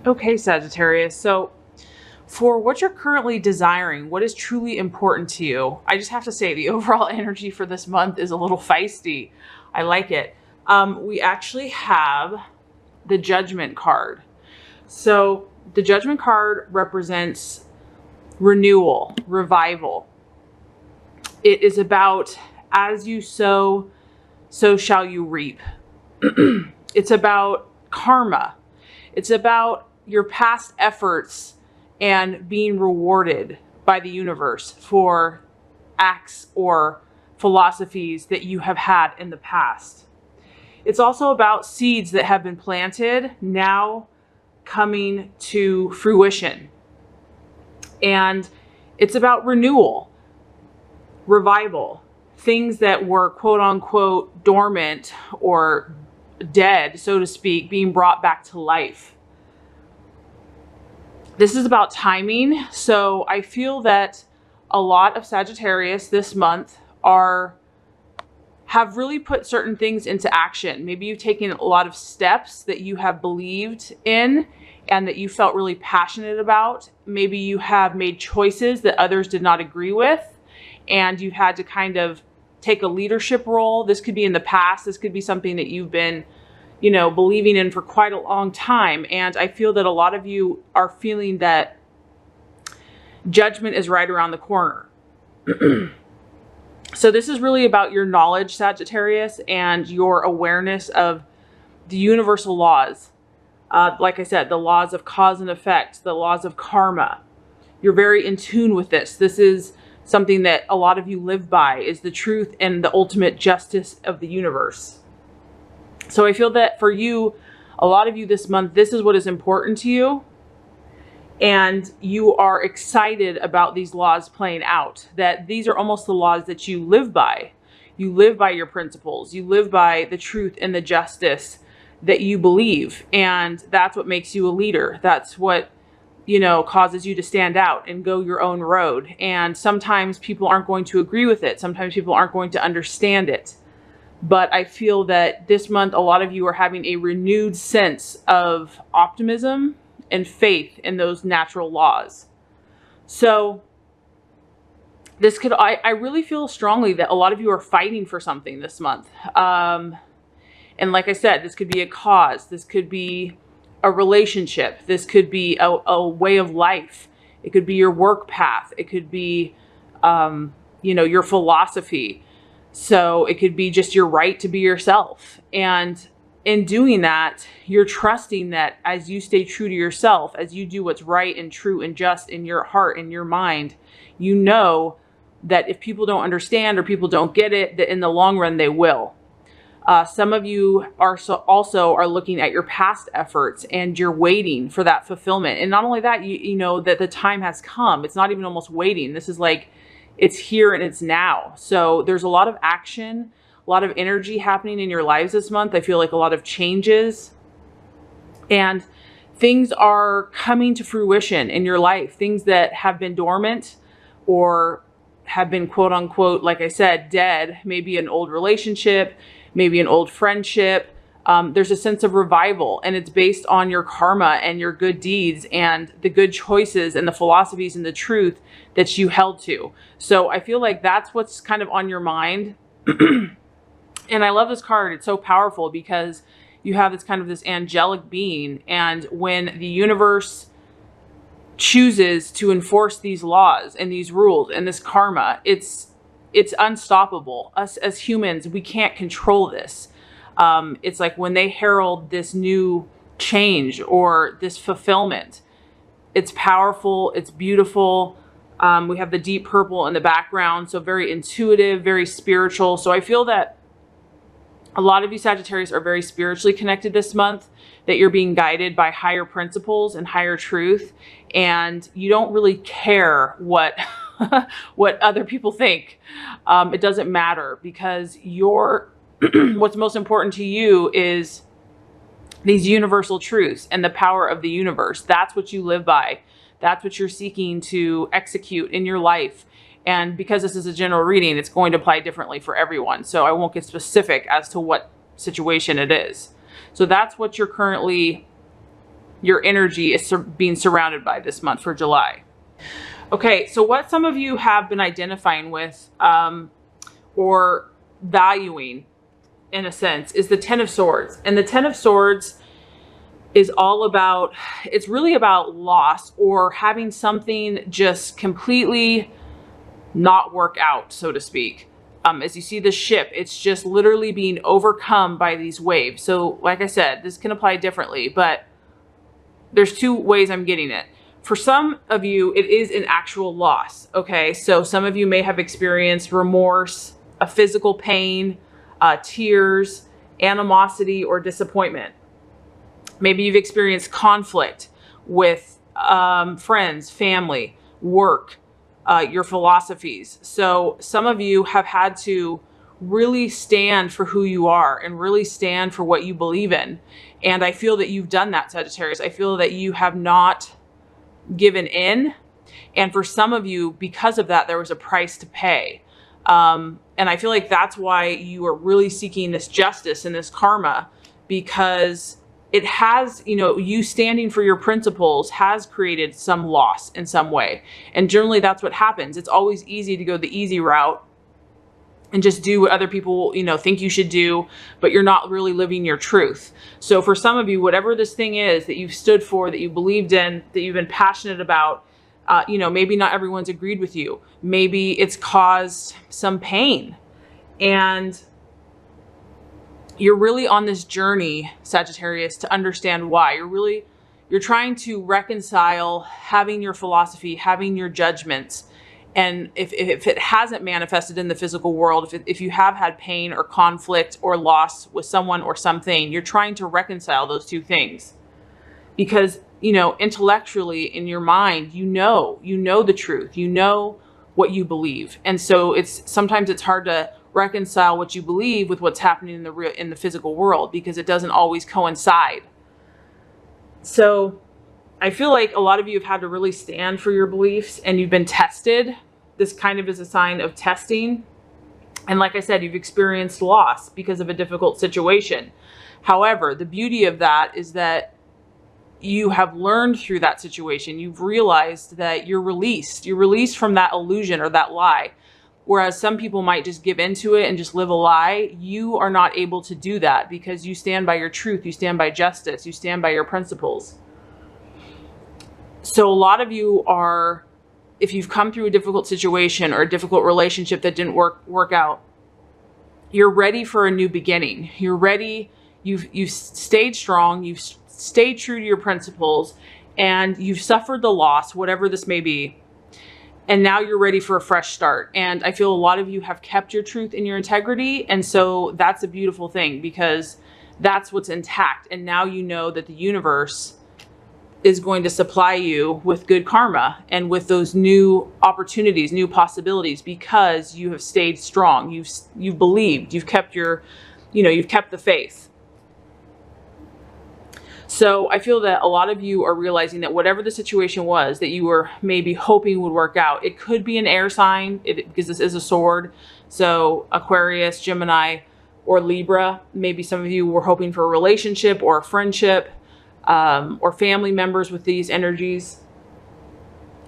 Okay, Sagittarius. So for what you're currently desiring, what is truly important to you, I just have to say the overall energy for this month is a little feisty. I like it. We actually have the Judgment card. So the Judgment card represents renewal, revival. It is about as you sow, so shall you reap. It's about karma. It's about your past efforts and being rewarded by the universe for acts or philosophies that you have had in the past. It's also about seeds that have been planted now coming to fruition. And it's about renewal, revival, things that were quote unquote dormant or dead, so to speak, being brought back to life. This is about timing. So I feel that a lot of Sagittarius this month have really put certain things into action. Maybe you've taken a lot of steps that you have believed in and that you felt really passionate about. Maybe you have made choices that others did not agree with, and you've had to kind of take a leadership role. This could be in the past. This could be something that you've been, believing in for quite a long time. And I feel that a lot of you are feeling that judgment is right around the corner. So this is really about your knowledge, Sagittarius, and your awareness of the universal laws. Like I said, the laws of cause and effect, the laws of karma. You're very in tune with this. This is something that a lot of you live by, is the truth and the ultimate justice of the universe. So I feel that for you, a lot of you this month, this is what is important to you. And you are excited about these laws playing out, that these are almost the laws that you live by. You live by your principles. You live by the truth and the justice that you believe. And that's what makes you a leader. That's what, causes you to stand out and go your own road. And sometimes people aren't going to agree with it. Sometimes people aren't going to understand it. But I feel that this month, a lot of you are having a renewed sense of optimism and faith in those natural laws. So this could, I really feel strongly that a lot of you are fighting for something this month. And like I said, this could be a cause. This could be a relationship. This could be a way of life. It could be your work path. It could be, your philosophy. So it could be just your right to be yourself. And in doing that, you're trusting that as you stay true to yourself, as you do what's right and true and just in your heart and your mind, you know that if people don't understand or people don't get it, that in the long run, they will. Some of you also are looking at your past efforts and you're waiting for that fulfillment. And not only that, you know that the time has come. It's not even almost waiting. This is like, it's here and it's now. So there's a lot of action, a lot of energy happening in your lives this month. I feel like a lot of changes and things are coming to fruition in your life. Things that have been dormant or have been quote unquote, like I said, dead, maybe an old relationship, maybe an old friendship. There's a sense of revival, and it's based on your karma and your good deeds and the good choices and the philosophies and the truth that you held to. So I feel like that's what's kind of on your mind. And I love this card. It's so powerful because you have this angelic being. And when the universe chooses to enforce these laws and these rules and this karma, it's unstoppable. Us as humans, we can't control this. It's like when they herald this new change or this fulfillment, it's powerful, it's beautiful. We have the deep purple in the background, so very intuitive, very spiritual. So I feel that a lot of you Sagittarius are very spiritually connected this month, that you're being guided by higher principles and higher truth, and you don't really care what what other people think. It doesn't matter, because what's most important to you is these universal truths and the power of the universe. That's what you live by. That's what you're seeking to execute in your life. And because this is a general reading, it's going to apply differently for everyone. So I won't get specific as to what situation it is. So that's what you're currently, your energy is being surrounded by this month for July. Okay, so what some of you have been identifying with or valuing, in a sense, is the Ten of Swords. And the Ten of Swords is all about, it's really about loss or having something just completely not work out, so to speak. As you see the ship, it's just literally being overcome by these waves. So like I said, this can apply differently, but there's two ways I'm getting it. For some of you, it is an actual loss. Okay, so some of you may have experienced remorse, a physical pain, tears, animosity, or disappointment. Maybe you've experienced conflict with friends, family, work, your philosophies. So some of you have had to really stand for who you are and really stand for what you believe in. And I feel that you've done that, Sagittarius. I feel that you have not given in. And for some of you, because of that, there was a price to pay. And I feel like that's why you are really seeking this justice and this karma, because it has, you know, you standing for your principles has created some loss in some way. And generally that's what happens. It's always easy to go the easy route and just do what other people, you know, think you should do, but you're not really living your truth. So for some of you, whatever this thing is that you've stood for, that you believed in, that you've been passionate about, you know, maybe not everyone's agreed with you. Maybe it's caused some pain, and you're really on this journey, Sagittarius, to understand why. You're trying to reconcile having your philosophy, having your judgments. And if it hasn't manifested in the physical world, if you have had pain or conflict or loss with someone or something, you're trying to reconcile those two things. Because, you know, intellectually in your mind, you know the truth, you know what you believe. And so sometimes it's hard to reconcile what you believe with what's happening in the physical world, because it doesn't always coincide. So I feel like a lot of you have had to really stand for your beliefs, and you've been tested. This kind of is a sign of testing. And like I said, you've experienced loss because of a difficult situation. However, the beauty of that is that you have learned through that situation. You've realized that you're released. You're released from that illusion or that lie. Whereas some people might just give into it and just live a lie. You are not able to do that because you stand by your truth. You stand by justice. You stand by your principles. So a lot of you are, if you've come through a difficult situation or a difficult relationship that didn't work out, you're ready for a new beginning. You're ready. You've stayed strong. You've stayed true to your principles, and you've suffered the loss, whatever this may be. And now you're ready for a fresh start. And I feel a lot of you have kept your truth and your integrity. And so that's a beautiful thing, because that's what's intact. And now you know that the universe is going to supply you with good karma and with those new opportunities, new possibilities, because you have stayed strong. You've believed, you've kept you've kept the faith. So I feel that a lot of you are realizing that whatever the situation was that you were maybe hoping would work out, it could be an air sign, because this is a sword. So Aquarius, Gemini, or Libra. Maybe some of you were hoping for a relationship or a friendship, or family members with these energies.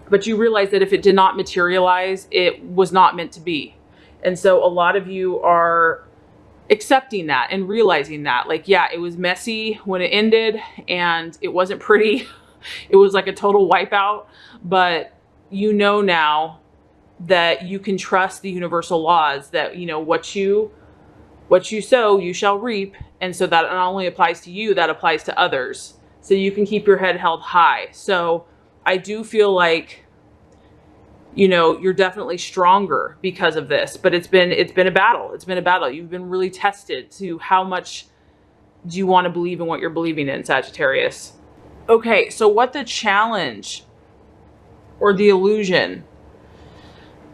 But you realize that if it did not materialize, it was not meant to be. And so a lot of you are accepting that and realizing that, like, yeah, it was messy when it ended and it wasn't pretty. It was like a total wipeout, but you know now that you can trust the universal laws that, you know, what you sow, you shall reap. And so that not only applies to you, that applies to others. So you can keep your head held high. So I do feel like, you know, you're definitely stronger because of this, but it's been a battle. It's been a battle. You've been really tested to how much do you want to believe in what you're believing in, Sagittarius. Okay, so what the challenge or the illusion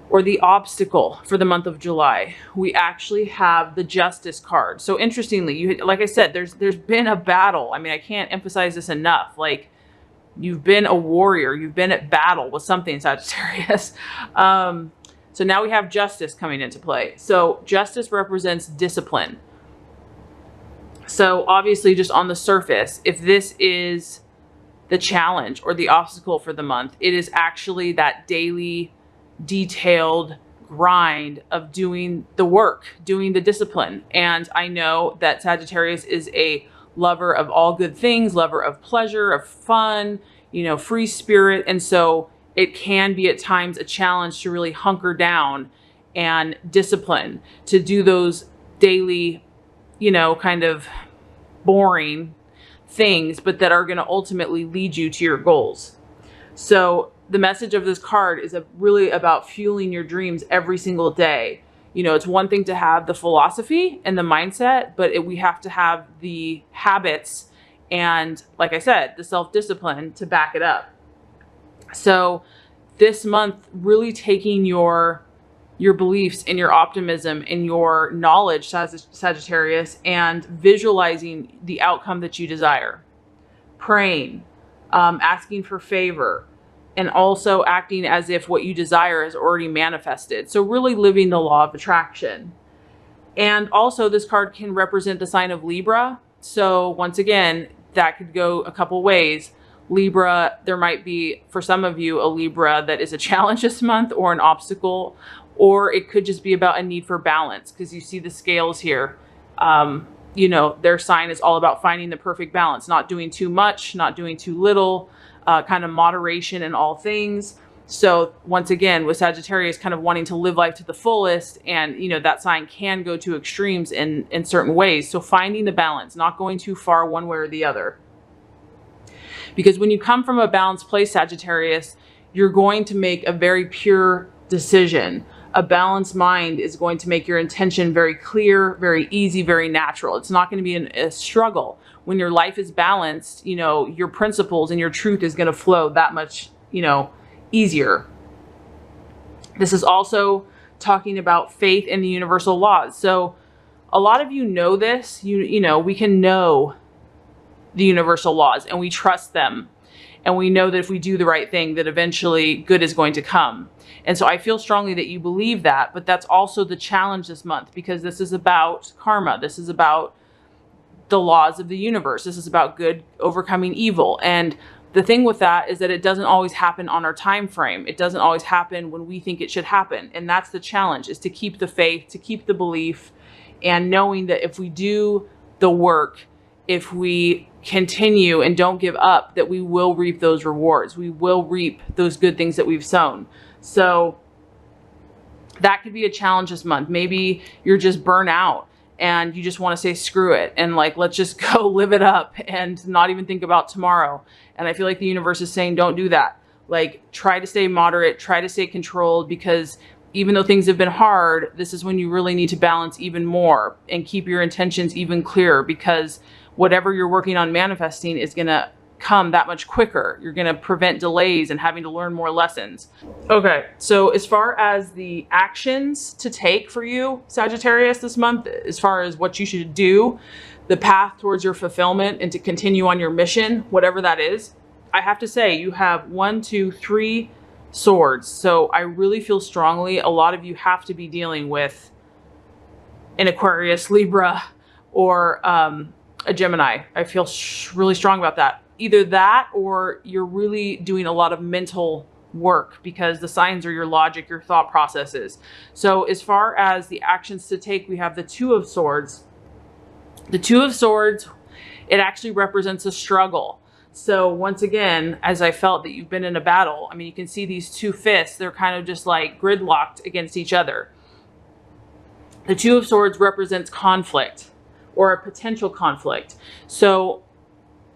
or the obstacle for the month of July? We actually have the Justice card. So interestingly, like I said, there's been a battle. I mean, I can't emphasize this enough. Like, you've been a warrior. You've been at battle with something, Sagittarius. So now we have Justice coming into play. So Justice represents discipline. So obviously, just on the surface, if this is the challenge or the obstacle for the month. It is actually that daily, detailed grind of doing the work, doing the discipline. And I know that Sagittarius is a lover of all good things, lover of pleasure, of fun, you know, free spirit. And so it can be at times a challenge to really hunker down and discipline, to do those daily, you know, kind of boring things, but that are going to ultimately lead you to your goals. So the message of this card is really about fueling your dreams every single day. You know, it's one thing to have the philosophy and the mindset, but we have to have the habits and, like I said, the self-discipline to back it up. So this month, really taking your beliefs and your optimism and your knowledge, Sagittarius, and visualizing the outcome that you desire, praying, asking for favor, and also acting as if what you desire is already manifested. So really living the law of attraction. And also this card can represent the sign of Libra. So once again, that could go a couple ways. Libra, there might be, for some of you, a Libra that is a challenge this month or an obstacle, or it could just be about a need for balance, because you see the scales here. You know, their sign is all about finding the perfect balance, not doing too much, not doing too little, kind of moderation in all things. So once again, with Sagittarius kind of wanting to live life to the fullest, and, you know, that sign can go to extremes in certain ways. So finding the balance, not going too far one way or the other. Because when you come from a balanced place, Sagittarius, you're going to make a very pure decision. A balanced mind is going to make your intention very clear, very easy, very natural. It's not going to be a struggle. When your life is balanced, you know, your principles and your truth is going to flow that much, you know, easier. This is also talking about faith in the universal laws. So a lot of you know this, you know, we can know the universal laws and we trust them. And we know that if we do the right thing, that eventually good is going to come. And so I feel strongly that you believe that, but that's also the challenge this month, because this is about karma. This is about the laws of the universe. This is about good overcoming evil. And the thing with that is that it doesn't always happen on our time frame. It doesn't always happen when we think it should happen. And that's the challenge, is to keep the faith, to keep the belief, and knowing that if we do the work, if we continue and don't give up, that we will reap those rewards. We will reap those good things that we've sown. So that could be a challenge this month. Maybe you're just burnt out and you just want to say, screw it. And like, let's just go live it up and not even think about tomorrow. And I feel like the universe is saying, don't do that. Like, try to stay moderate, try to stay controlled, because even though things have been hard, this is when you really need to balance even more and keep your intentions even clearer, because whatever you're working on manifesting is going to come that much quicker. You're going to prevent delays and having to learn more lessons. Okay, so as far as the actions to take for you, Sagittarius, this month, as far as what you should do, the path towards your fulfillment and to continue on your mission, whatever that is, I have to say you have 1, 2, 3 swords. So I really feel strongly a lot of you have to be dealing with an Aquarius, Libra, or a Gemini. I feel really strong about that. Either that, or you're really doing a lot of mental work, because the signs are your logic, your thought processes. So as far as the actions to take, we have the Two of Swords. The Two of Swords, it actually represents a struggle. So once again, as I felt that you've been in a battle, I mean, you can see these two fists, they're kind of just like gridlocked against each other. The Two of Swords represents conflict, or a potential conflict. So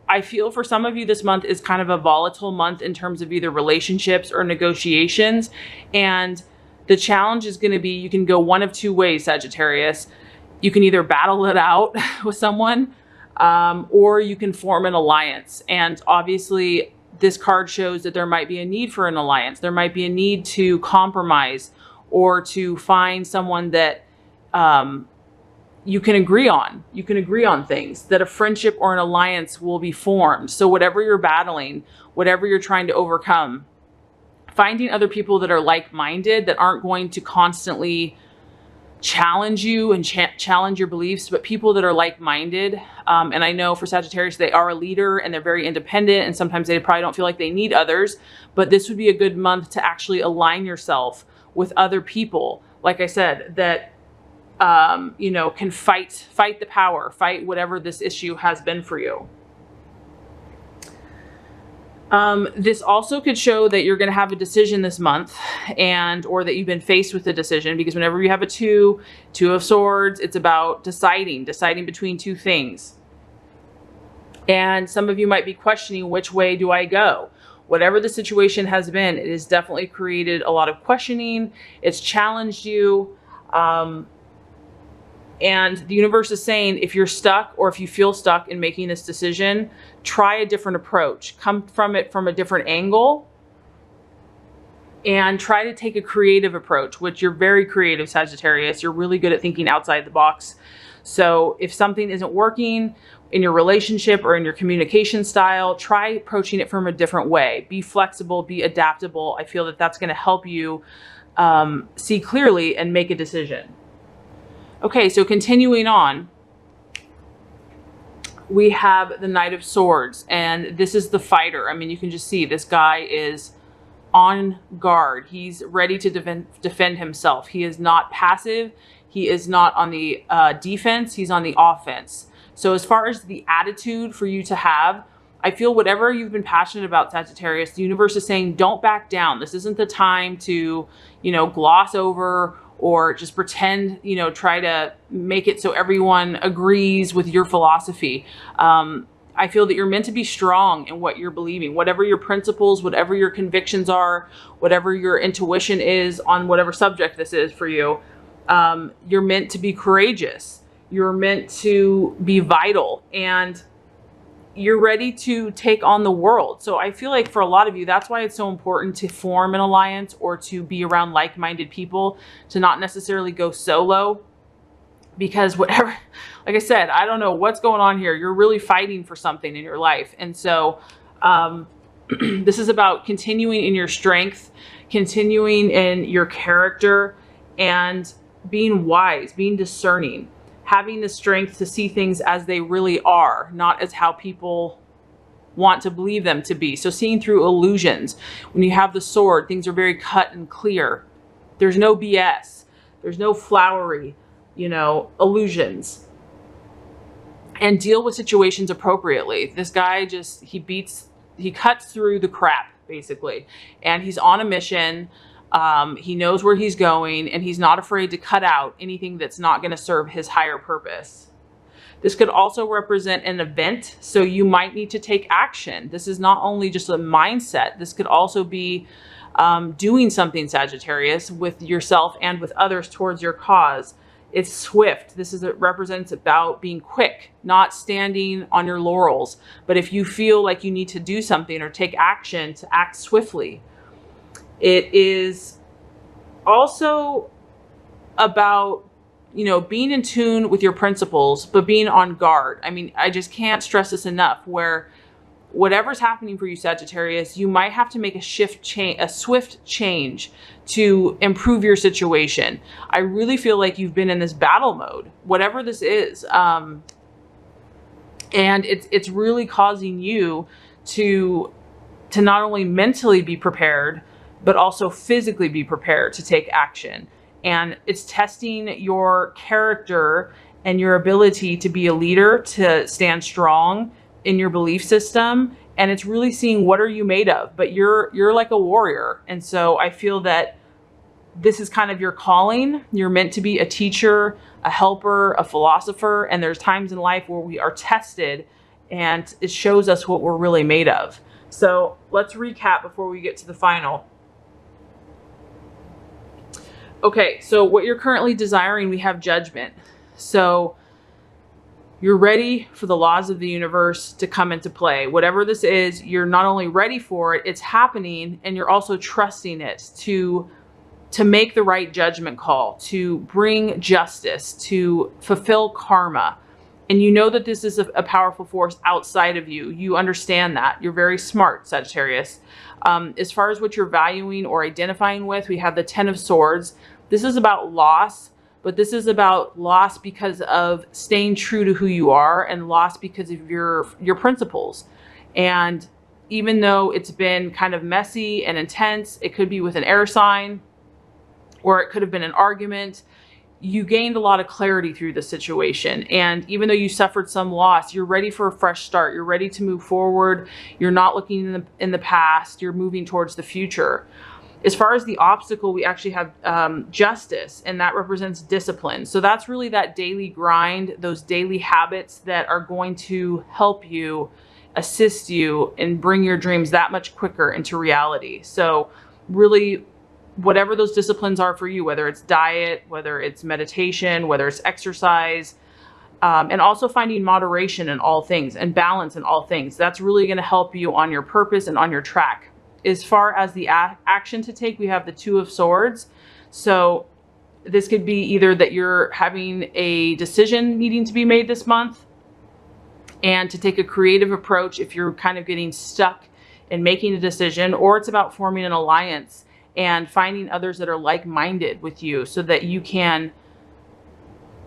I feel for some of you, this month is kind of a volatile month in terms of either relationships or negotiations. And the challenge is going to be, you can go one of two ways, Sagittarius. You can either battle it out with someone, or you can form an alliance. And obviously this card shows that there might be a need for an alliance. There might be a need to compromise, or to find someone that you can agree on. You can agree on things, that a friendship or an alliance will be formed. So whatever you're battling, whatever you're trying to overcome, finding other people that are like-minded, that aren't going to constantly challenge you and challenge your beliefs, but people that are like-minded. And I know for Sagittarius, they are a leader and they're very independent, and sometimes they probably don't feel like they need others, but this would be a good month to actually align yourself with other people, like I said, that you know, can fight the power, fight whatever this issue has been for you. This also could show that you're going to have a decision this month, or that you've been faced with a decision, because whenever you have a two of swords, it's about deciding between two things. And some of you might be questioning, which way do I go? Whatever the situation has been, it has definitely created a lot of questioning. It's challenged you. And the universe is saying, if you're stuck, or if you feel stuck in making this decision, try a different approach. Come from it from a different angle and try to take a creative approach, which you're very creative, Sagittarius. You're really good at thinking outside the box. So if something isn't working in your relationship or in your communication style, try approaching it from a different way. Be flexible, be adaptable. I feel that that's going to help you see clearly and make a decision. Okay, so continuing on, we have the Knight of Swords, and this is the fighter. I mean, you can just see this guy is on guard. He's ready to defend himself. He is not passive. He is not on the defense. He's on the offense. So as far as the attitude for you to have, I feel whatever you've been passionate about, Sagittarius, the universe is saying, don't back down. This isn't the time to, you know, gloss over or just pretend, you know, try to make it so everyone agrees with your philosophy. I feel that you're meant to be strong in what you're believing, whatever your principles, whatever your convictions are, whatever your intuition is on whatever subject this is for you. You're meant to be courageous. You're meant to be vital, and you're ready to take on the world. So I feel like for a lot of you, that's why it's so important to form an alliance or to be around like-minded people, to not necessarily go solo, because whatever, like I said, I don't know what's going on here. You're really fighting for something in your life. And so this is about continuing in your strength, continuing in your character, and being wise, being discerning. Having the strength to see things as they really are, not as how people want to believe them to be. So seeing through illusions. When you have the sword, things are very cut and clear. There's no BS. There's no flowery, you know, illusions. And deal with situations appropriately. This guy just, he cuts through the crap, basically. And he's on a mission. He knows where he's going, and he's not afraid to cut out anything that's not going to serve his higher purpose. This could also represent an event, so you might need to take action. This is not only just a mindset. This could also be doing something, Sagittarius, with yourself and with others towards your cause. It's swift. It represents about being quick, not standing on your laurels. But if you feel like you need to do something or take action, to act swiftly. It is also about, you know, being in tune with your principles, but being on guard. I mean, I just can't stress this enough, where whatever's happening for you, Sagittarius, you might have to make a swift change to improve your situation. I really feel like you've been in this battle mode, whatever this is. And it's really causing you to not only mentally be prepared, but also physically be prepared to take action. And it's testing your character and your ability to be a leader, to stand strong in your belief system. And it's really seeing what are you made of, but you're like a warrior. And so I feel that this is kind of your calling. You're meant to be a teacher, a helper, a philosopher. And there's times in life where we are tested, and it shows us what we're really made of. So let's recap before we get to the final. Okay, so what you're currently desiring, we have Judgment. So you're ready for the laws of the universe to come into play. Whatever this is, you're not only ready for it, it's happening, and you're also trusting it to make the right judgment call, to bring justice, to fulfill karma. And you know that this is a powerful force outside of you. You understand that. You're very smart, Sagittarius. As far as what you're valuing or identifying with, we have the Ten of Swords. This is about loss, but this is about loss because of staying true to who you are and loss because of your principles. And even though it's been kind of messy and intense, it could be with an air sign, or it could have been an argument, you gained a lot of clarity through the situation. And even though you suffered some loss, you're ready for a fresh start. You're ready to move forward. You're not looking in the past. You're moving towards the future. As far as the obstacle, we actually have justice, and that represents discipline. So that's really that daily grind, those daily habits that are going to help you, assist you, and bring your dreams that much quicker into reality. So really, whatever those disciplines are for you, whether it's diet, whether it's meditation, whether it's exercise, and also finding moderation in all things and balance in all things, that's really going to help you on your purpose and on your track. As far as the action to take, we have the Two of Swords. So this could be either that you're having a decision needing to be made this month, and to take a creative approach if you're kind of getting stuck in making a decision, or it's about forming an alliance and finding others that are like-minded with you so that you can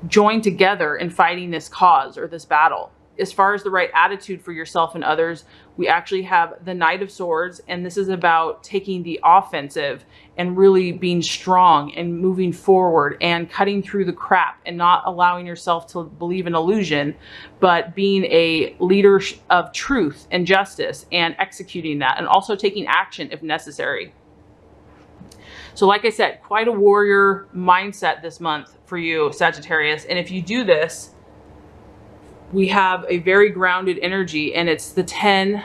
join together in fighting this cause or this battle. As far as the right attitude for yourself and others, we actually have the Knight of Swords, and this is about taking the offensive and really being strong and moving forward and cutting through the crap and not allowing yourself to believe in illusion, but being a leader of truth and justice and executing that, and also taking action if necessary. So like I said, quite a warrior mindset this month for you, Sagittarius. And if you do this, we have a very grounded energy, and it's the 10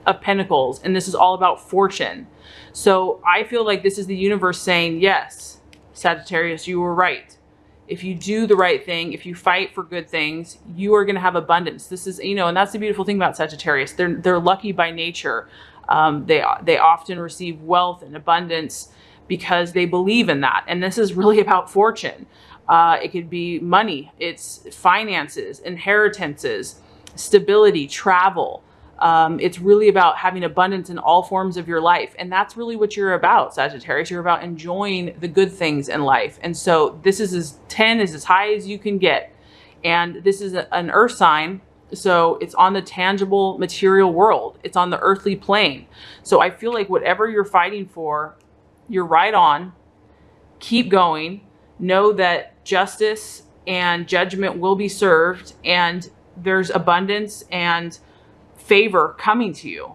of Pentacles. And this is all about fortune. So I feel like this is the universe saying, yes, Sagittarius, you were right. If you do the right thing, if you fight for good things, you are going to have abundance. This is, and that's the beautiful thing about Sagittarius. They're lucky by nature. They often receive wealth and abundance because they believe in that. And this is really about fortune. It could be money, it's finances, inheritances, stability, travel. It's really about having abundance in all forms of your life. And that's really what you're about, Sagittarius. You're about enjoying the good things in life. And so this is 10 is as high as you can get. And this is an earth sign. So it's on the tangible material world. It's on the earthly plane. So I feel like whatever you're fighting for, you're right on. Keep going. Know that justice and judgment will be served, and there's abundance and favor coming to you.